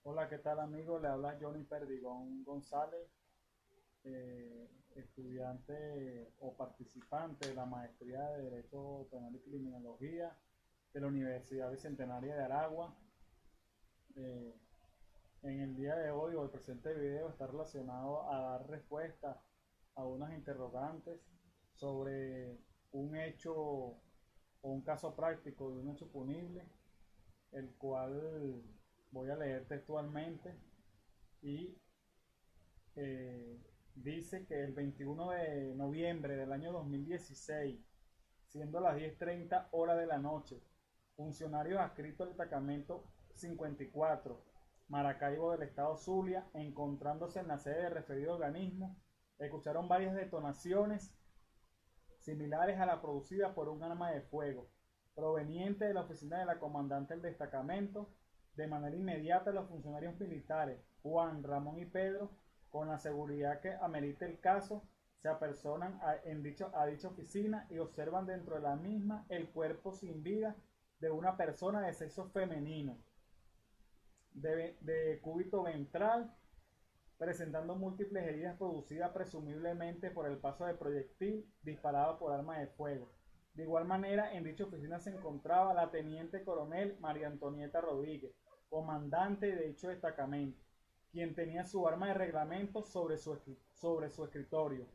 Hola, ¿qué tal amigo? Le habla Johnny Perdigón González, estudiante o participante de la maestría de Derecho Penal y Criminología de la Universidad Bicentenaria de Aragua. Eh, en el día de hoy o el presente video está relacionado a dar respuesta a unas interrogantes sobre un hecho o un caso práctico de un hecho punible, el cual voy a leer textualmente y eh, dice que el 21 de noviembre del año 2016, siendo las 10:30 hora de la noche, funcionarios adscritos al destacamento 54, Maracaibo del estado Zulia, encontrándose en la sede del referido organismo, escucharon varias detonaciones similares a la producida por un arma de fuego, proveniente de la oficina de la comandante del destacamento. De manera inmediata, los funcionarios militares Juan, Ramón y Pedro, con la seguridad que amerite el caso, se apersonan a dicha oficina y observan dentro de la misma el cuerpo sin vida de una persona de sexo femenino, de cúbito ventral, presentando múltiples heridas producidas presumiblemente por el paso de proyectil disparado por arma de fuego. De igual manera, en dicha oficina se encontraba la teniente coronel María Antonieta Rodríguez, comandante de dicho destacamento, quien tenía su arma de reglamento sobre su escritorio.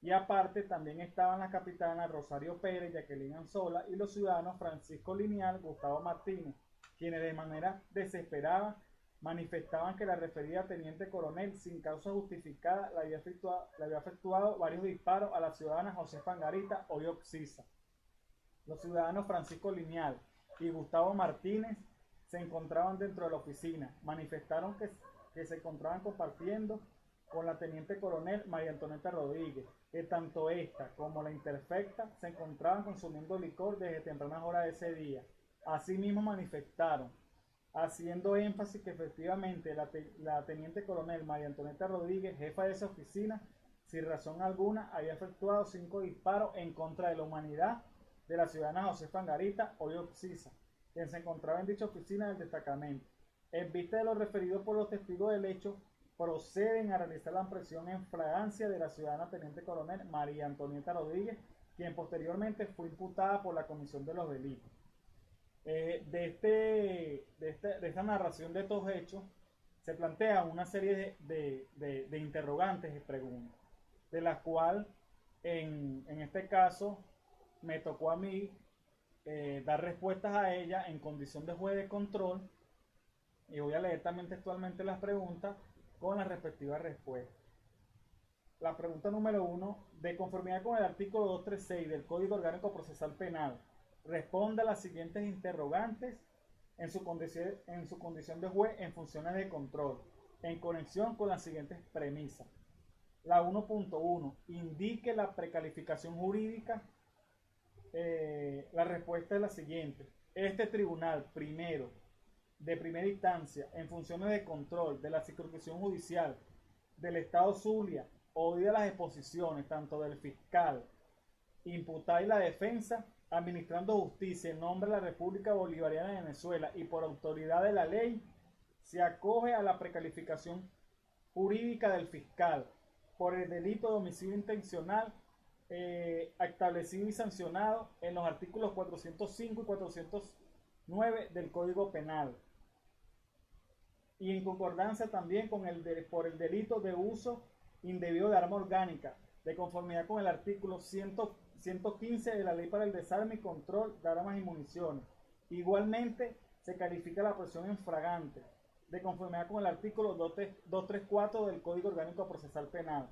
Y aparte también estaban las capitanas Rosario Pérez, Jacqueline Anzola y los ciudadanos Francisco Lineal, Gustavo Martínez, quienes de manera desesperada manifestaban que la referida teniente coronel, sin causa justificada, le había efectuado varios disparos a la ciudadana José Fangarita, hoy Oxisa. Los ciudadanos Francisco Lineal y Gustavo Martínez se encontraban dentro de la oficina. Manifestaron que se encontraban compartiendo con la teniente coronel María Antonieta Rodríguez, que tanto esta como la interfecta se encontraban consumiendo licor desde tempranas horas de ese día. Asimismo manifestaron, haciendo énfasis que efectivamente la teniente coronel María Antonieta Rodríguez, jefa de esa oficina, sin razón alguna, había efectuado 5 disparos en contra de la humanidad de la ciudadana José Fangarita, hoy Oxisa, quien se encontraba en dicha oficina del destacamento. En vista de lo referido por los testigos del hecho, proceden a realizar la presión en fragancia de la ciudadana teniente coronel María Antonieta Rodríguez, quien posteriormente fue imputada por la comisión de los delitos. De esta narración de estos hechos se plantea una serie de interrogantes y preguntas, de las cuales en este caso me tocó a mí dar respuestas a ella en condición de juez de control, y voy a leer también textualmente las preguntas con las respectivas respuestas. La pregunta número 1, de conformidad con el artículo 236 del Código Orgánico Procesal Penal, responde a las siguientes interrogantes en su condición de juez en funciones de control, en conexión con las siguientes premisas. La 1.1, indique la precalificación jurídica. La respuesta es la siguiente. Este tribunal, primero, de primera instancia, en funciones de control de la circunscripción judicial del Estado Zulia, oída las exposiciones tanto del fiscal, imputado y la defensa, administrando justicia en nombre de la República Bolivariana de Venezuela y por autoridad de la ley, se acoge a la precalificación jurídica del fiscal por el delito de homicidio intencional establecido y sancionado en los artículos 405 y 409 del Código Penal, y en concordancia también con por el delito de uso indebido de arma orgánica, de conformidad con el artículo 115 de la Ley para el Desarme y Control de Armas y Municiones. Igualmente, se califica la presión en fragante, de conformidad con el artículo 234 del Código Orgánico Procesal Penal.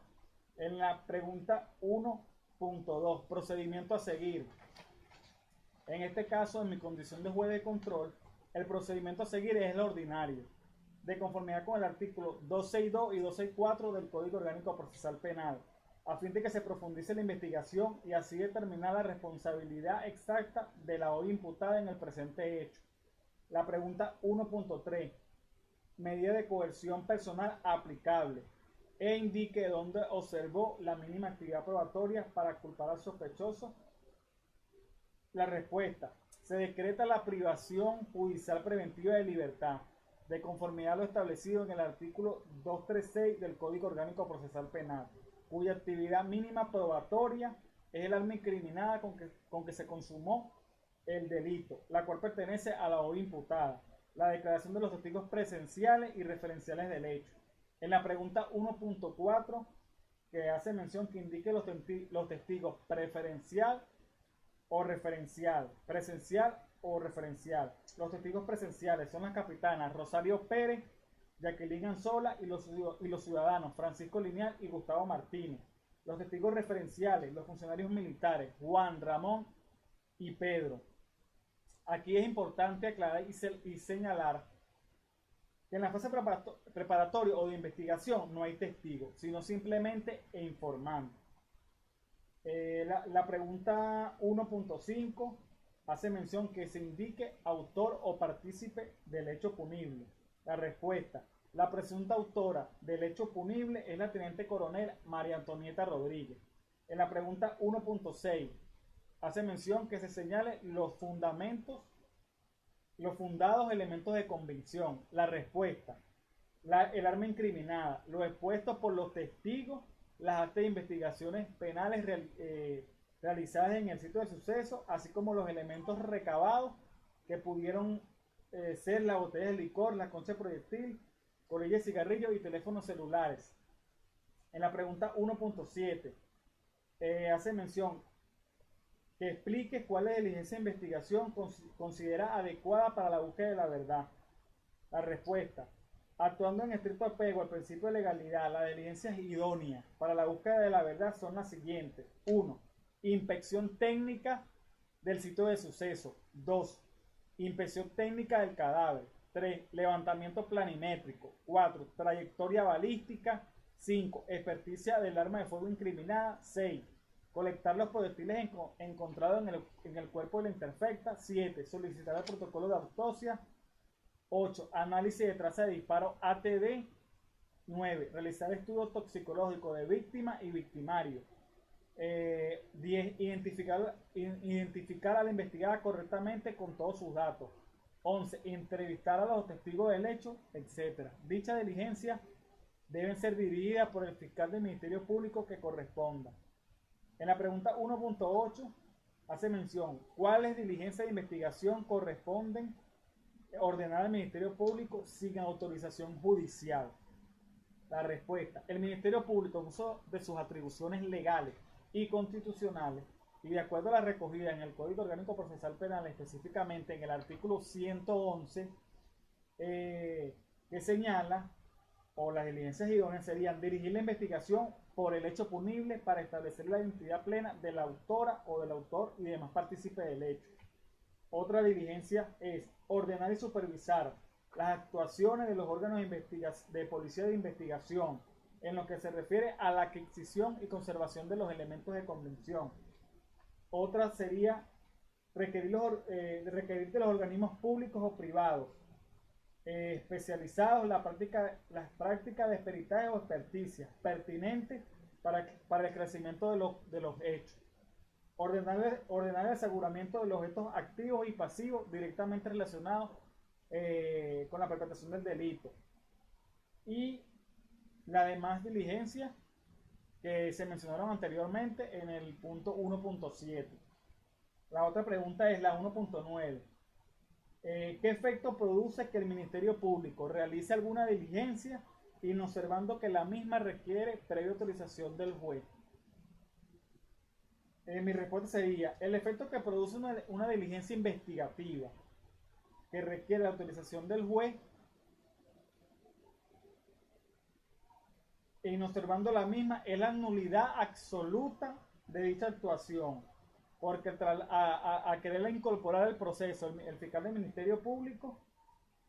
En la pregunta 1.2, procedimiento a seguir. En este caso, en mi condición de juez de control, el procedimiento a seguir es el ordinario, de conformidad con el artículo 262 y 264 del Código Orgánico Procesal Penal, a fin de que se profundice la investigación y así determinar la responsabilidad exacta de la hoy imputada en el presente hecho. La pregunta 1.3, medida de coerción personal aplicable, e indique dónde observó la mínima actividad probatoria para culpar al sospechoso. La respuesta, se decreta la privación judicial preventiva de libertad de conformidad a lo establecido en el artículo 236 del Código Orgánico Procesal Penal, cuya actividad mínima probatoria es el arma incriminada con que se consumó el delito, la cual pertenece a la hoy imputada, la declaración de los testigos presenciales y referenciales del hecho. En la pregunta 1.4, que hace mención que indique los testigos preferencial o referencial, presencial o referencial. Los testigos presenciales son las capitanas Rosario Pérez, Jacqueline Anzola y los ciudadanos Francisco Lineal y Gustavo Martínez. Los testigos referenciales, los funcionarios militares Juan, Ramón y Pedro. Aquí es importante aclarar y señalar que en la fase preparatoria o de investigación no hay testigos, sino simplemente informantes. La pregunta 1.5 hace mención que se indique autor o partícipe del hecho punible. La respuesta: la presunta autora del hecho punible es la teniente coronel María Antonieta Rodríguez. En la pregunta 1.6 hace mención que se señale los fundados elementos de convicción. La respuesta: el arma incriminada, lo expuesto por los testigos, las actas de investigaciones penales realizadas en el sitio del suceso, así como los elementos recabados que pudieron ser la botella de licor, la concha de proyectil, colilla de cigarrillo y teléfonos celulares. En la pregunta 1.7 hace mención que explique cuál diligencia de investigación considera adecuada para la búsqueda de la verdad. La respuesta: actuando en estricto apego al principio de legalidad, las diligencias idóneas para la búsqueda de la verdad son las siguientes. 1. Inspección técnica del sitio de suceso. 2. Inspección técnica del cadáver. 3. Levantamiento planimétrico. 4. Trayectoria balística. 5. Experticia del arma de fuego incriminada. 6. Colectar los proyectiles encontrados en el cuerpo de la interfecta. 7. Solicitar el protocolo de autopsia. 8. Análisis de traza de disparo ATD. 9. Realizar estudios toxicológicos de víctima y victimario. 10. Identificar a la investigada correctamente con todos sus datos. 11. Entrevistar a los testigos del hecho, etc. Dicha diligencia deben ser dirigidas por el fiscal del Ministerio Público que corresponda. En la pregunta 1.8 hace mención cuáles diligencias de investigación corresponden ordenar al Ministerio Público sin autorización judicial. La respuesta: el Ministerio Público, en uso de sus atribuciones legales y constitucionales y de acuerdo a la recogida en el Código Orgánico Procesal Penal, específicamente en el artículo 111, que señala, o las diligencias idóneas serían dirigir la investigación por el hecho punible para establecer la identidad plena de la autora o del autor y demás partícipes del hecho. Otra diligencia es ordenar y supervisar las actuaciones de los órganos de policía de investigación en lo que se refiere a la adquisición y conservación de los elementos de convicción. Otra sería requerir de los organismos públicos o privados especializados las prácticas de peritaje o experticia pertinentes para el crecimiento de los hechos. Ordenar el aseguramiento de los objetos activos y pasivos directamente relacionados con la perpetración del delito. Y las demás diligencias que se mencionaron anteriormente en el punto 1.7. La otra pregunta es la 1.9. ¿Qué efecto produce que el Ministerio Público realice alguna diligencia inobservando que la misma requiere previa autorización del juez? Mi respuesta sería: el efecto que produce una diligencia investigativa que requiere la autorización del juez e inobservando la misma es la nulidad absoluta de dicha actuación, porque a quererla incorporar al proceso el fiscal del Ministerio Público,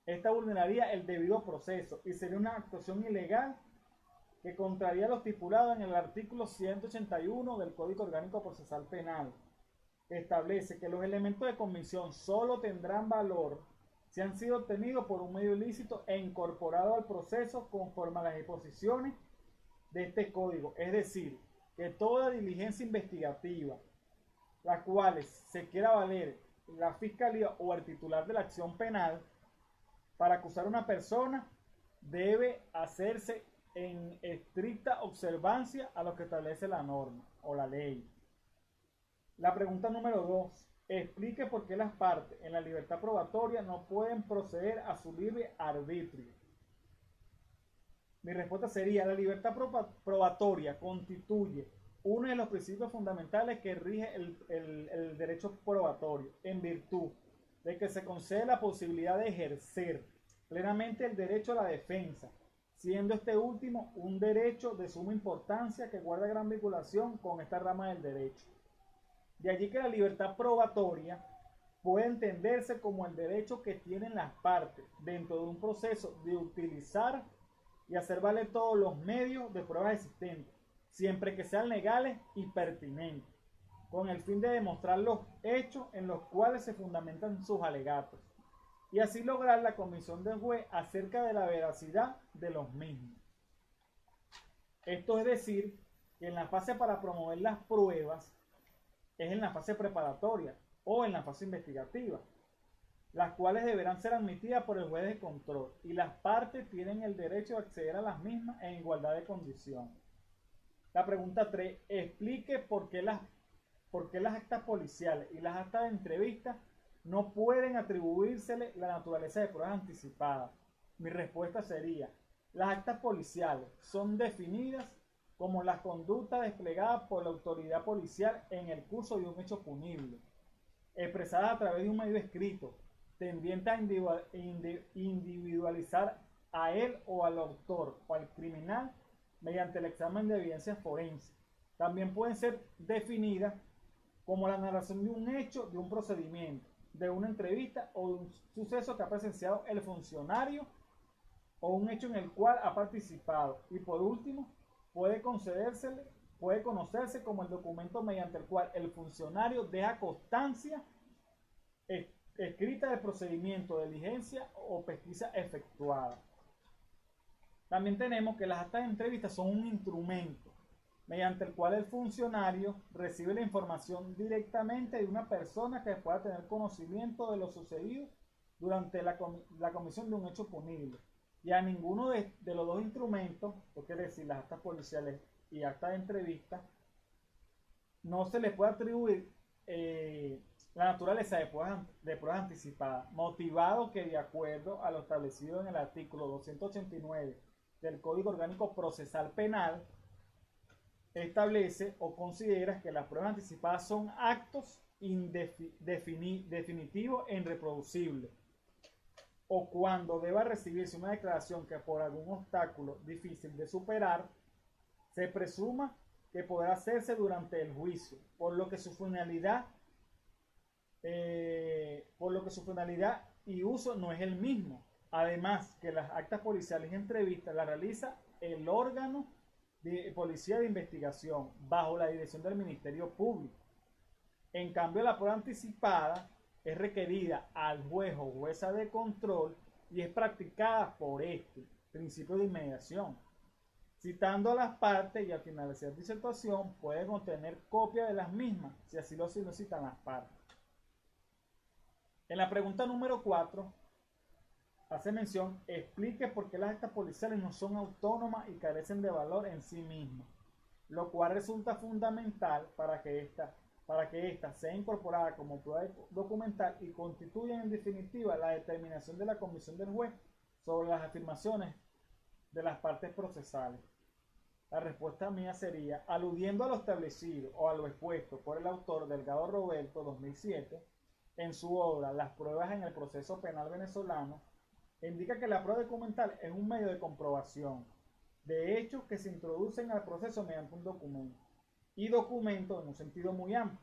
esta vulneraría el debido proceso y sería una actuación ilegal que contraría lo estipulado en el artículo 181 del Código Orgánico Procesal Penal, que establece que los elementos de convicción solo tendrán valor si han sido obtenidos por un medio ilícito e incorporados al proceso conforme a las disposiciones de este código. Es decir, que toda diligencia investigativa, las cuales se quiera valer la fiscalía o el titular de la acción penal para acusar a una persona debe hacerse en estricta observancia a lo que establece la norma o la ley. La pregunta número 2. Explique por qué las partes en la libertad probatoria no pueden proceder a su libre arbitrio. Mi respuesta sería: la libertad probatoria constituye uno de los principios fundamentales que rige el derecho probatorio, en virtud de que se concede la posibilidad de ejercer plenamente el derecho a la defensa, siendo este último un derecho de suma importancia que guarda gran vinculación con esta rama del derecho. De allí que la libertad probatoria puede entenderse como el derecho que tienen las partes dentro de un proceso de utilizar y hacer valer todos los medios de pruebas existentes, siempre que sean legales y pertinentes, con el fin de demostrar los hechos en los cuales se fundamentan sus alegatos, y así lograr la convicción del juez acerca de la veracidad de los mismos. Esto es decir, que en la fase para promover las pruebas es en la fase preparatoria o en la fase investigativa, las cuales deberán ser admitidas por el juez de control, y las partes tienen el derecho de acceder a las mismas en igualdad de condiciones. La pregunta 3. Explique por qué las actas policiales y las actas de entrevista no pueden atribuírsele la naturaleza de pruebas anticipadas. Mi respuesta sería: las actas policiales son definidas como las conductas desplegadas por la autoridad policial en el curso de un hecho punible, expresadas a través de un medio escrito, tendiente a individualizar a él o al autor o al criminal mediante el examen de evidencia forense. También pueden ser definidas como la narración de un hecho, de un procedimiento, de una entrevista o de un suceso que ha presenciado el funcionario o un hecho en el cual ha participado. Y por último, puede conocerse como el documento mediante el cual el funcionario deja constancia escrita del procedimiento, de diligencia o pesquisa efectuada. También tenemos que las actas de entrevista son un instrumento mediante el cual el funcionario recibe la información directamente de una persona que pueda tener conocimiento de lo sucedido durante la comisión de un hecho punible. Y a ninguno de los dos instrumentos, lo que es decir, las actas policiales y actas de entrevista, no se le puede atribuir la naturaleza de pruebas anticipadas, motivado que, de acuerdo a lo establecido en el artículo 289 del Código Orgánico Procesal Penal, establece o considera que las pruebas anticipadas son actos definitivos e irreproducibles, o cuando deba recibirse una declaración que por algún obstáculo difícil de superar, se presuma que podrá hacerse durante el juicio, por lo que su finalidad y uso no es el mismo. Además, que las actas policiales y entrevistas las realiza el órgano de policía de investigación bajo la dirección del Ministerio Público. En cambio, la prueba anticipada es requerida al juez o jueza de control y es practicada por este principio de inmediación. Citando a las partes, y al finalizar la disertación puede contener copia de las mismas, si así lo solicitan las partes. En la pregunta número 4, hace mención: explique por qué las actas policiales no son autónomas y carecen de valor en sí mismas, lo cual resulta fundamental para que esta sea incorporada como prueba documental y constituya en definitiva la determinación de la comisión del juez sobre las afirmaciones de las partes procesales. La respuesta mía sería: aludiendo a lo establecido o a lo expuesto por el autor Delgado Roberto 2007 en su obra Las pruebas en el proceso penal venezolano, indica que la prueba documental es un medio de comprobación de hechos que se introducen al proceso mediante un documento. Y documento, en un sentido muy amplio,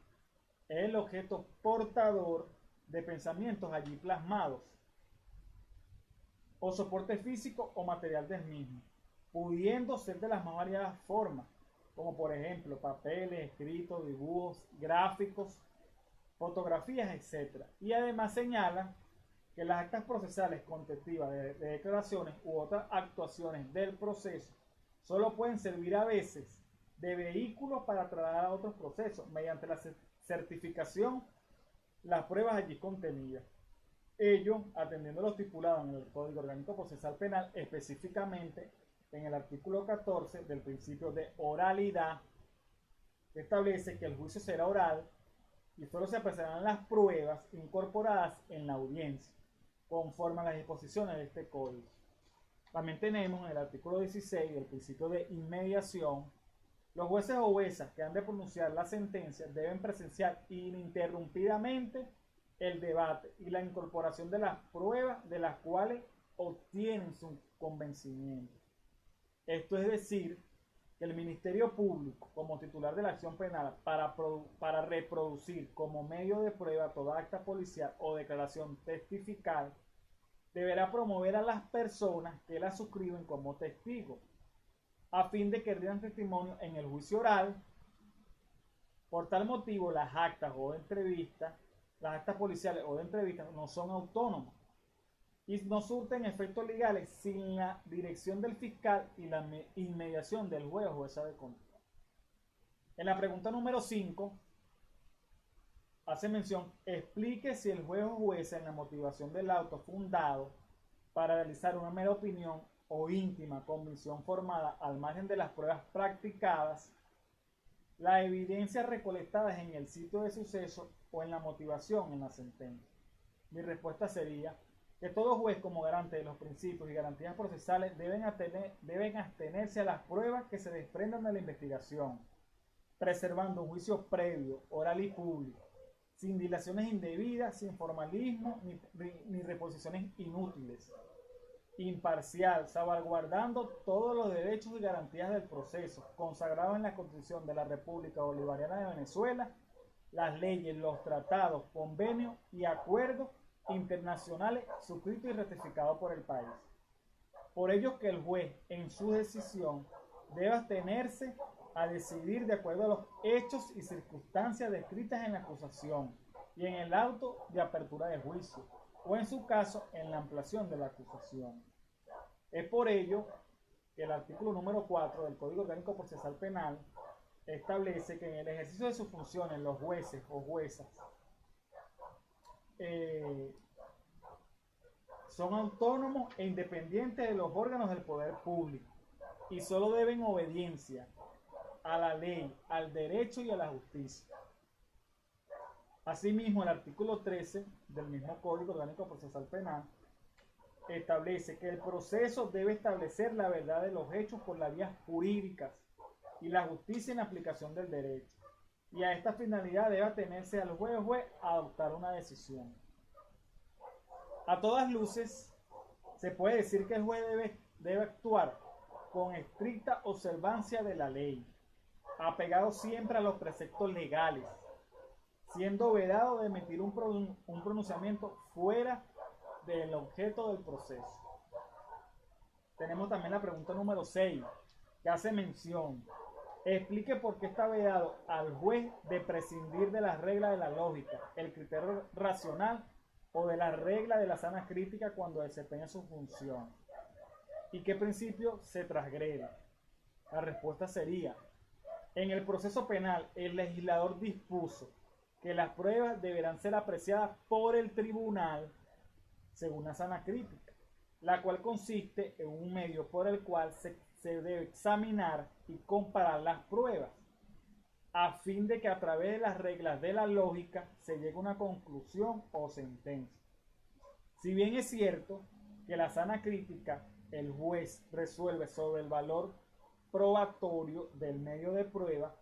es el objeto portador de pensamientos allí plasmados, o soporte físico o material del mismo, pudiendo ser de las más variadas formas, como por ejemplo papeles, escritos, dibujos, gráficos, fotografías, etc. Y además señala que las actas procesales contextuales de declaraciones u otras actuaciones del proceso solo pueden servir a veces de vehículos para trasladar a otros procesos mediante la certificación las pruebas allí contenidas. Ello atendiendo a lo estipulado en el Código Orgánico Procesal Penal, específicamente en el artículo 14 del principio de oralidad, que establece que el juicio será oral y solo se apreciarán las pruebas incorporadas en la audiencia, conforme a las disposiciones de este código. También tenemos en el artículo 16 del principio de inmediación: los jueces o juezas que han de pronunciar la sentencia deben presenciar ininterrumpidamente el debate y la incorporación de las pruebas de las cuales obtienen su convencimiento. Esto es decir, que el Ministerio Público, como titular de la acción penal, para reproducir como medio de prueba toda acta policial o declaración testifical, deberá promover a las personas que la suscriben como testigos, a fin de que rindan testimonio en el juicio oral. Por tal motivo, las actas policiales o de entrevistas no son autónomas y no surten efectos legales sin la dirección del fiscal y la inmediación del juez o jueza de control. En la pregunta número 5 hace mención: explique si el juez o jueza en la motivación del auto fundado para realizar una mera opinión o íntima convicción formada al margen de las pruebas practicadas, la evidencia recolectada en el sitio de suceso o en la motivación en la sentencia. Mi respuesta sería que todo juez, como garante de los principios y garantías procesales, deben abstenerse a las pruebas que se desprendan de la investigación, preservando un juicio previo, oral y público, sin dilaciones indebidas, sin formalismo ni reposiciones inútiles, imparcial, salvaguardando todos los derechos y garantías del proceso, consagrado en la Constitución de la República Bolivariana de Venezuela, las leyes, los tratados, convenios y acuerdos internacionales suscritos y ratificados por el país. Por ello que el juez, en su decisión, debe abstenerse a decidir de acuerdo a los hechos y circunstancias descritas en la acusación y en el auto de apertura de juicio, o en su caso, en la ampliación de la acusación. Es por ello que el artículo número 4 del Código Orgánico Procesal Penal establece que en el ejercicio de sus funciones los jueces o juezas son autónomos e independientes de los órganos del poder público y solo deben obediencia a la ley, al derecho y a la justicia. Asimismo, el artículo 13 del mismo Código Orgánico Procesal Penal establece que el proceso debe establecer la verdad de los hechos por las vías jurídicas y la justicia en la aplicación del derecho. Y a esta finalidad debe atenerse al juez a adoptar una decisión. A todas luces, se puede decir que el juez debe actuar con estricta observancia de la ley, apegado siempre a los preceptos legales, siendo vedado de emitir un pronunciamiento fuera del objeto del proceso. Tenemos también la pregunta número 6, que hace mención: explique por qué está vedado al juez de prescindir de las reglas de la lógica, el criterio racional o de la regla de la sana crítica cuando desempeña su función. ¿Y qué principio se transgrede? La respuesta sería: en el proceso penal, el legislador dispuso que las pruebas deberán ser apreciadas por el tribunal según la sana crítica, la cual consiste en un medio por el cual se debe examinar y comparar las pruebas, a fin de que a través de las reglas de la lógica se llegue a una conclusión o sentencia. Si bien es cierto que la sana crítica, el juez resuelve sobre el valor probatorio del medio de prueba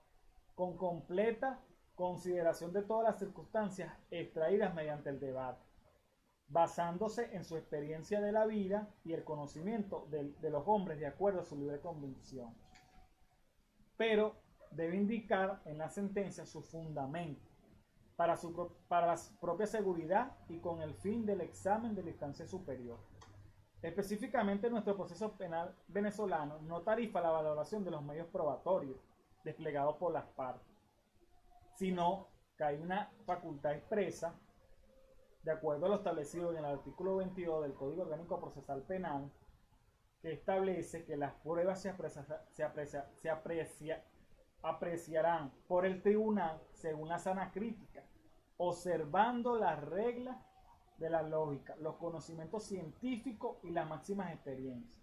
con completa consideración de todas las circunstancias extraídas mediante el debate, basándose en su experiencia de la vida y el conocimiento de los hombres de acuerdo a su libre convicción. Pero debe indicar en la sentencia su fundamento para la propia seguridad y con el fin del examen de la instancia superior. Específicamente, nuestro proceso penal venezolano no tarifa la valoración de los medios probatorios desplegados por las partes, sino que hay una facultad expresa, de acuerdo a lo establecido en el artículo 22 del Código Orgánico Procesal Penal, que establece que las pruebas se apreciarán por el tribunal según la sana crítica, observando las reglas de la lógica, los conocimientos científicos y las máximas experiencias.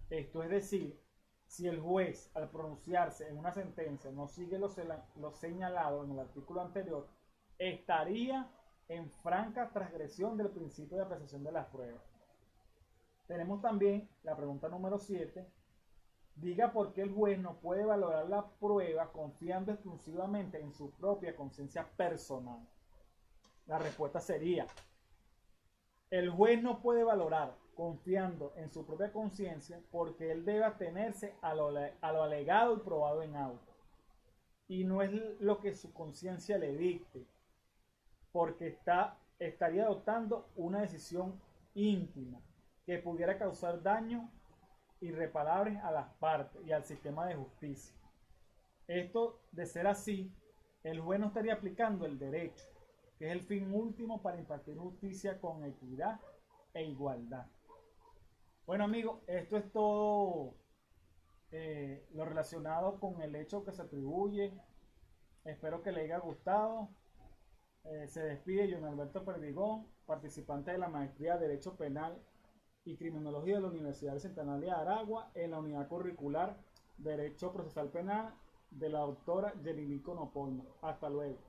Esto es decir, si el juez al pronunciarse en una sentencia no sigue lo señalado en el artículo anterior, estaría en franca transgresión del principio de apreciación de las pruebas. Tenemos también la pregunta número 7. Diga por qué el juez no puede valorar la prueba confiando exclusivamente en su propia conciencia personal. La respuesta sería: el juez no puede valorar confiando en su propia conciencia porque él debe atenerse a lo alegado y probado en auto. Y no es lo que su conciencia le dicte, porque estaría adoptando una decisión íntima que pudiera causar daño irreparables a las partes y al sistema de justicia. Esto, de ser así, el juez no estaría aplicando el derecho, que es el fin último para impartir justicia con equidad e igualdad. Bueno, amigos, esto es todo lo relacionado con el hecho que se atribuye. Espero que les haya gustado. Se despide John Alberto Perdigón, participante de la maestría de Derecho Penal y Criminología de la Universidad Centenaria de Aragua en la unidad curricular Derecho Procesal Penal de la doctora Yerilico Nopolno. Hasta luego.